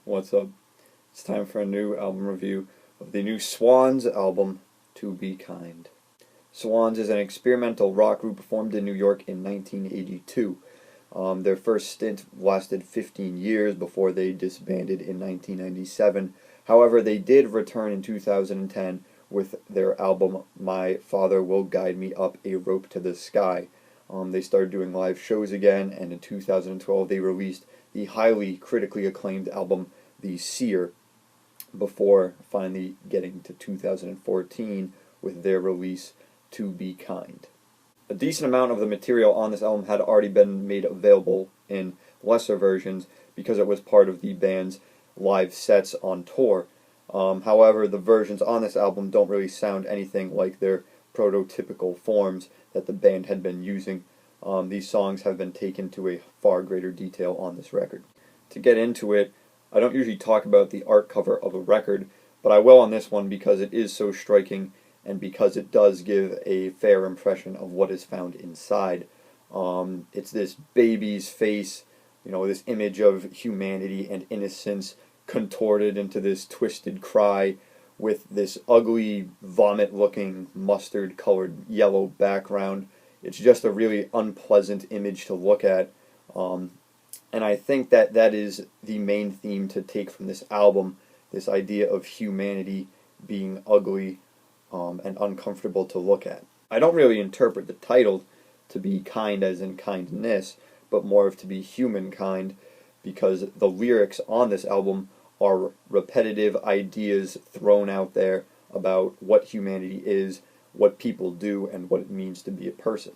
What's up? It's time for a new album review of the new Swans album, To Be Kind. Swans is an experimental rock group formed in New York in 1982. Their first stint lasted 15 years before they disbanded in 1997. However, they did return in 2010 with their album My Father Will Guide Me Up a Rope to the Sky. They started doing live shows again, and in 2012 they released the highly critically acclaimed album The Seer, before finally getting to 2014 with their release To Be Kind. A decent amount of the material on this album had already been made available in lesser versions because it was part of the band's live sets on tour. However, the versions on this album don't really sound anything like their prototypical forms that the band had been using. These songs have been taken to a far greater detail on this record. To get into it, I don't usually talk about the art cover of a record, but I will on this one because it is so striking and because it does give a fair impression of what is found inside. It's this baby's face, this image of humanity and innocence contorted into this twisted cry with this ugly, vomit-looking, mustard-colored yellow background. It's just a really unpleasant image to look at. And I think that is the main theme to take from this album, this idea of humanity being ugly and uncomfortable to look at. I don't really interpret the title to be kind as in kindness, but more of to be humankind, because the lyrics on this album are repetitive ideas thrown out there about what humanity is, what people do, and what it means to be a person.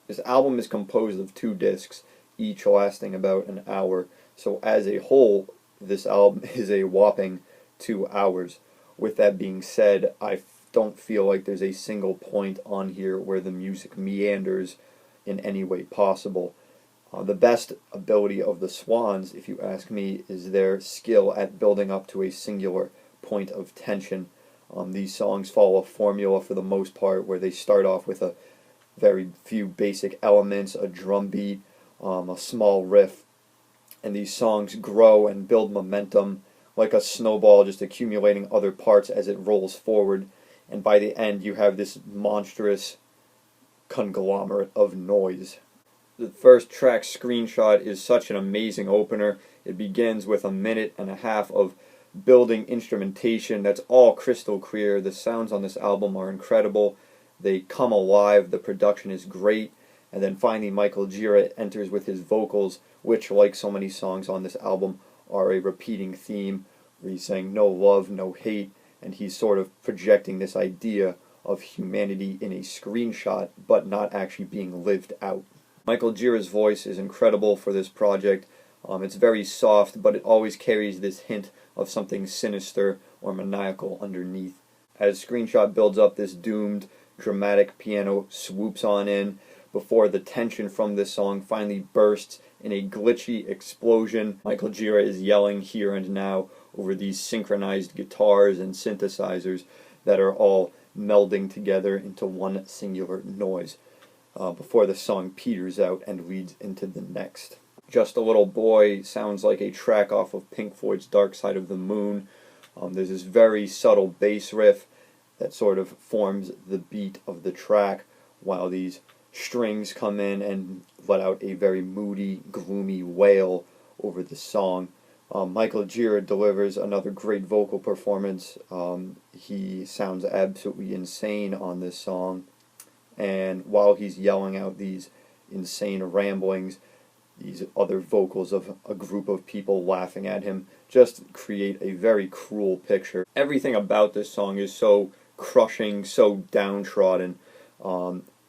This album is composed of 2 discs, each lasting about an hour, so as a whole, this album is a whopping 2 hours. With that being said, I don't feel like there's a single point on here where the music meanders in any way possible. The best ability of the Swans, if you ask me, is their skill at building up to a singular point of tension. These songs follow a formula for the most part, where they start off with a very few basic elements, a drum beat, a small riff, and these songs grow and build momentum like a snowball, just accumulating other parts as it rolls forward, and by the end you have this monstrous conglomerate of noise. The first track, Screenshot, is such an amazing opener. It begins with a minute and a half of building instrumentation that's all crystal clear. The sounds on this album are incredible. They come alive, the production is great, and then finally Michael Gira enters with his vocals, which, like so many songs on this album, are a repeating theme, where he's saying no love, no hate, and he's sort of projecting this idea of humanity in a screenshot, but not actually being lived out. Michael Gira's voice is incredible for this project. It's very soft, but it always carries this hint of something sinister or maniacal underneath. As Screenshot builds up, this doomed, dramatic piano swoops on in before the tension from this song finally bursts in a glitchy explosion. Michael Gira is yelling here and now over these synchronized guitars and synthesizers that are all melding together into one singular noise, before the song peters out and leads into the next. Just a Little Boy sounds like a track off of Pink Floyd's Dark Side of the Moon. There's this very subtle bass riff that sort of forms the beat of the track, while these strings come in and let out a very moody, gloomy wail over the song. Michael Gira delivers another great vocal performance. He sounds absolutely insane on this song, and while he's yelling out these insane ramblings, these other vocals of a group of people laughing at him just create a very cruel picture. Everything about this song is so crushing, so downtrodden.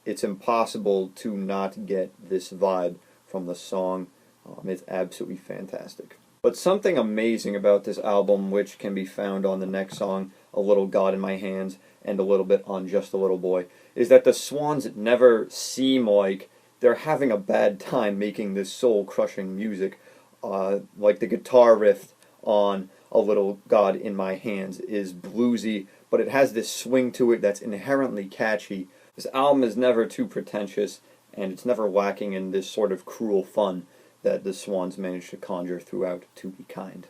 It's impossible to not get this vibe from the song. It's absolutely fantastic. But something amazing about this album, which can be found on the next song, A Little God in My Hands, and a little bit on Just a Little Boy, is that the Swans never seem like they're having a bad time making this soul-crushing music. Like the guitar riff on A Little God in My Hands is bluesy, but it has this swing to it that's inherently catchy. This album is never too pretentious, and it's never lacking in this sort of cruel fun that the Swans managed to conjure throughout To Be Kind.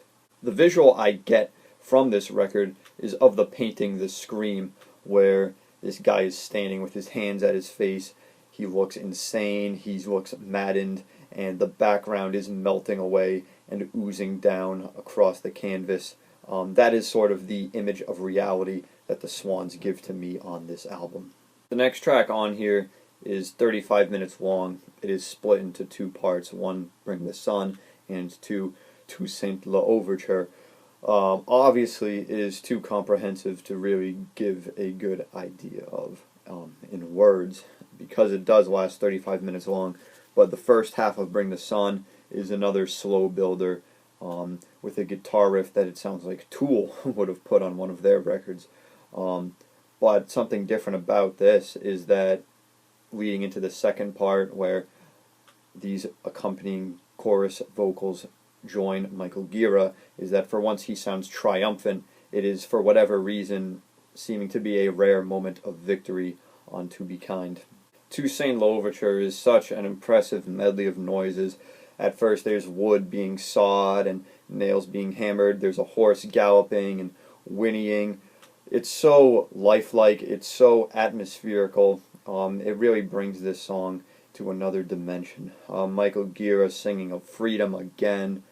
The visual I get from this record is of the painting The Scream, where this guy is standing with his hands at his face. He looks insane, he looks maddened, and the background is melting away and oozing down across the canvas. That is sort of the image of reality that the Swans give to me on this album. The next track on here is 35 minutes long. It is split into two parts, one, Bring the Sun, and two, Toussaint L'Ouverture. Obviously, it is too comprehensive to really give a good idea of in words, because it does last 35 minutes long. But the first half of Bring the Sun is another slow builder with a guitar riff that it sounds like Tool would have put on one of their records. But something different about this is that leading into the second part, where these accompanying chorus vocals join Michael Gira, is that for once he sounds triumphant. It is, for whatever reason, seeming to be a rare moment of victory on To Be Kind. Toussaint L'Ouverture is such an impressive medley of noises. At first there's wood being sawed and nails being hammered. There's a horse galloping and whinnying. It's so lifelike. It's so atmospherical. It really brings this song to another dimension. Michael Gira singing of freedom again.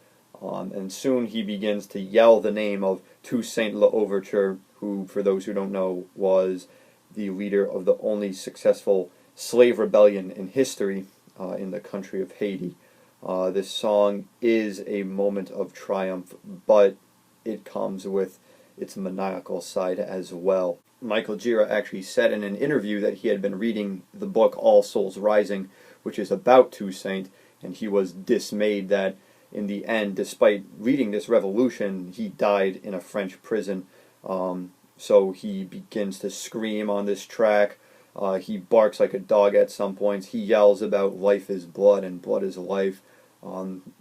And soon he begins to yell the name of Toussaint L'Ouverture, who, for those who don't know, was the leader of the only successful slave rebellion in history in the country of Haiti. This song is a moment of triumph, but it comes with its maniacal side as well. Michael Gira actually said in an interview that he had been reading the book All Souls Rising, which is about Toussaint, and he was dismayed that in the end, despite leading this revolution, he died in a French prison. So he begins to scream on this track. He barks like a dog at some points. He yells about life is blood and blood is life.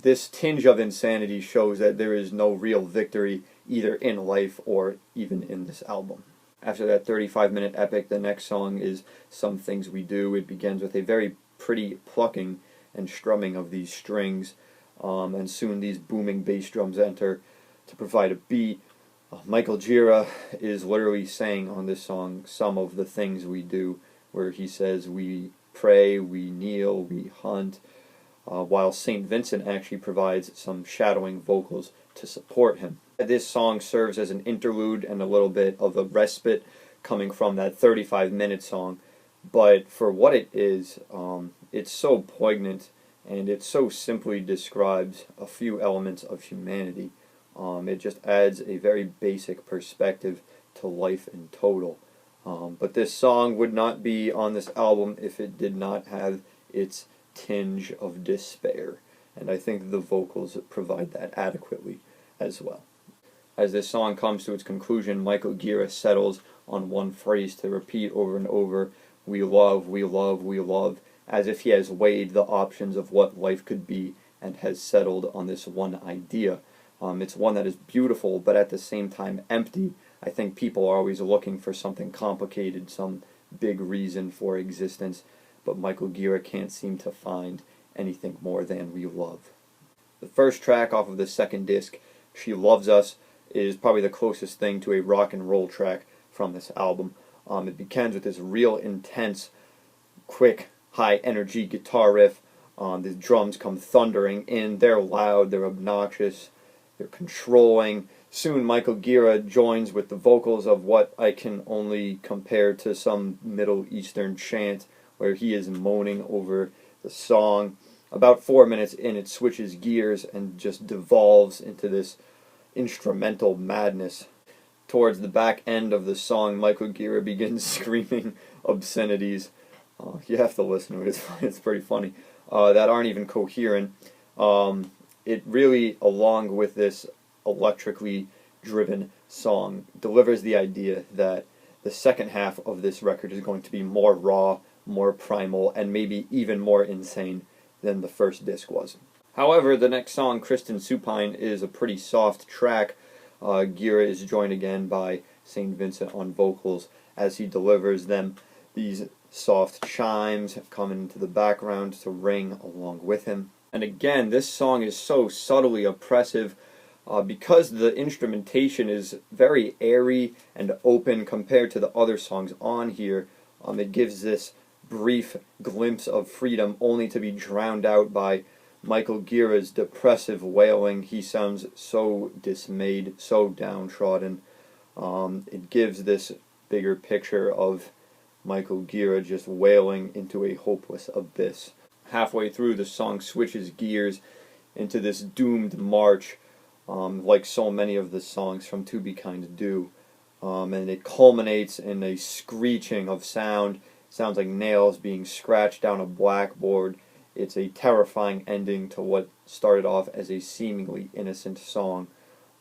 This tinge of insanity shows that there is no real victory either in life or even in this album. After that 35-minute epic, the next song is Some Things We Do. It begins with a very pretty plucking and strumming of these strings, and soon these booming bass drums enter to provide a beat. Michael Gira is literally saying on this song some of the things we do, where he says we pray, we kneel, we hunt, while St. Vincent actually provides some shadowing vocals to support him. This song serves as an interlude and a little bit of a respite coming from that 35-minute song, but for what it is, it's so poignant and it so simply describes a few elements of humanity. It just adds a very basic perspective to life in total. But this song would not be on this album if it did not have its tinge of despair, and I think the vocals provide that adequately as well. As this song comes to its conclusion, Michael Gira settles on one phrase to repeat over and over: we love, we love, we love, as if he has weighed the options of what life could be and has settled on this one idea. It's one that is beautiful, but at the same time empty. I think people are always looking for something complicated, some big reason for existence, but Michael Gira can't seem to find anything more than we love. The first track off of the second disc, She Loves Us, is probably the closest thing to a rock and roll track from this album. It begins with this real intense, quick, high energy guitar riff. The drums come thundering in. They're loud, they're obnoxious, they're controlling. Soon Michael Gira joins with the vocals of what I can only compare to some Middle Eastern chant, where he is moaning over the song. About 4 minutes in, it switches gears and just devolves into this instrumental madness. Towards the back end of the song, Michael Gira begins screaming obscenities. You have to listen to it, it's pretty funny, that aren't even coherent. It really, along with this electrically driven song, delivers the idea that the second half of this record is going to be more raw, more primal, and maybe even more insane than the first disc was. However, the next song, Kristen Supine, is a pretty soft track. Gira is joined again by St. Vincent on vocals as he delivers them. These soft chimes come into the background to ring along with him. And again, this song is so subtly oppressive. because the instrumentation is very airy and open compared to the other songs on here. It gives this brief glimpse of freedom only to be drowned out by Michael Gira's depressive wailing. He sounds so dismayed, so downtrodden. It gives this bigger picture of Michael Gira just wailing into a hopeless abyss. Halfway through, the song switches gears into this doomed march, like so many of the songs from To Be Kind do. And it culminates in a screeching of sound. It sounds like nails being scratched down a blackboard. It's a terrifying ending to what started off as a seemingly innocent song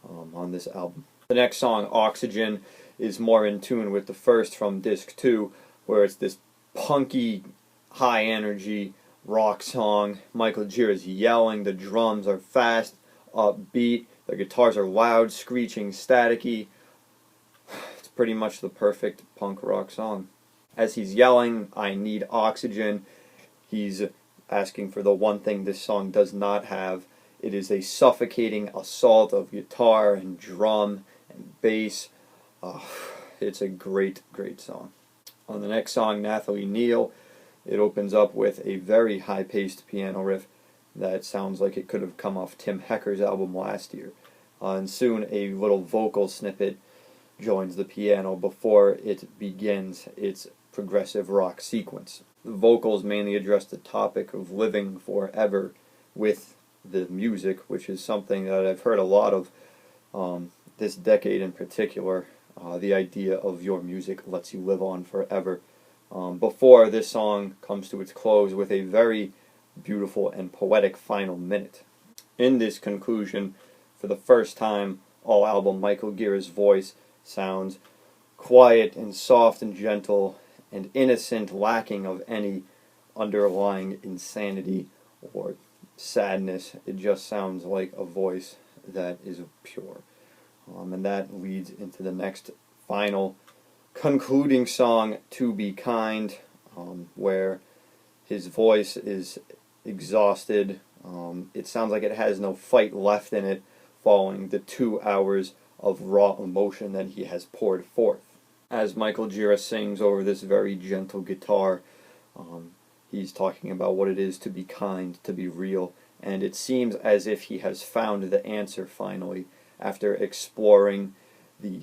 on this album. The next song, Oxygen, is more in tune with the first from Disc 2, where it's this punky, high-energy rock song. Michael Gira is yelling, the drums are fast, upbeat, the guitars are loud, screeching, staticky. It's pretty much the perfect punk rock song. As he's yelling, "I need oxygen," he's asking for the one thing this song does not have. It is a suffocating assault of guitar and drum and bass. It's a great, great song. On the next song, Nathalie Neal, it opens up with a very high-paced piano riff that sounds like it could have come off Tim Hecker's album last year. And soon a little vocal snippet joins the piano before it begins its progressive rock sequence. The vocals mainly address the topic of living forever with the music, which is something that I've heard a lot of this decade in particular. The idea of your music lets you live on forever. Before this song comes to its close with a very beautiful and poetic final minute. In this conclusion, for the first time all album, Michael Gira's voice sounds quiet and soft and gentle and innocent, lacking of any underlying insanity or sadness. It just sounds like a voice that is pure. And that leads into the next final concluding song, To Be Kind, where his voice is exhausted. It sounds like it has no fight left in it following the 2 hours of raw emotion that he has poured forth. As Michael Gira sings over this very gentle guitar, he's talking about what it is to be kind, to be real, and it seems as if he has found the answer finally after exploring the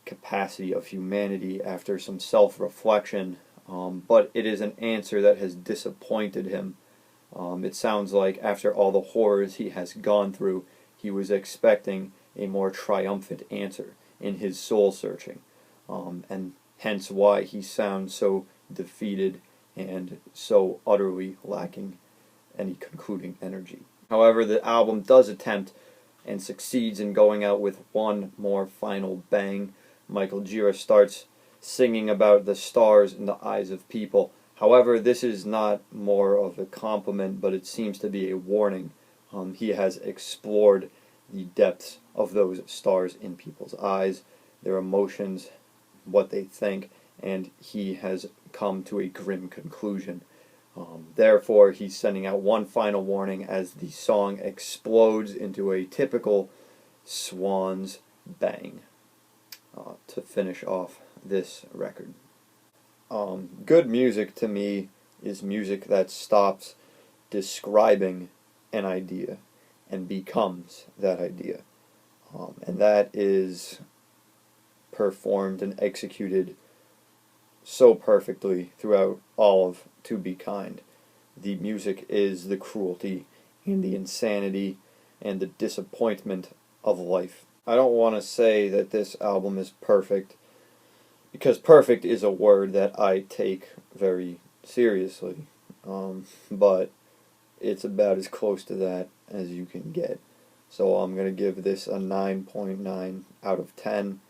capacity of humanity, after some self-reflection, but it is an answer that has disappointed him. It sounds like after all the horrors he has gone through, he was expecting a more triumphant answer in his soul-searching, and hence why he sounds so defeated and so utterly lacking any concluding energy. However, the album does attempt and succeeds in going out with one more final bang. Michael Gira starts singing about the stars in the eyes of people. However, this is not more of a compliment, but it seems to be a warning. He has explored the depths of those stars in people's eyes, their emotions, what they think, and he has come to a grim conclusion. Therefore, he's sending out one final warning as the song explodes into a typical Swans bang to finish off this record. Good music to me is music that stops describing an idea and becomes that idea. And that is performed and executed so perfectly throughout all of To Be Kind. The music is the cruelty and the insanity and the disappointment of life. I don't want to say that this album is perfect, because perfect is a word that I take very seriously, but it's about as close to that as you can get. So I'm going to give this a 9.9 out of 10.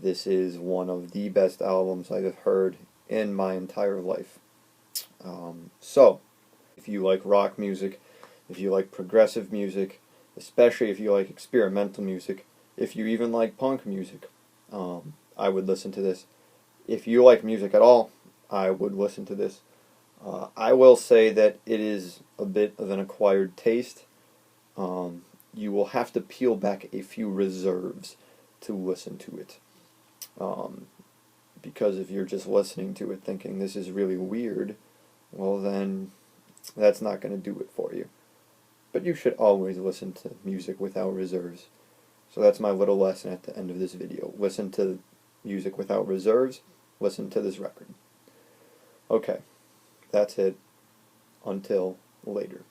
This is one of the best albums I've heard in my entire life. So, if you like rock music, if you like progressive music, especially if you like experimental music, if you even like punk music, I would listen to this. If you like music at all, I would listen to this. I will say that it is a bit of an acquired taste. you will have to peel back a few reserves to listen to it. Because if you're just listening to it thinking this is really weird, well then that's not going to do it for you. But you should always listen to music without reserves. So that's my little lesson at the end of this video. Listen to music without reserves. Listen to this record. Okay, that's it. Until later.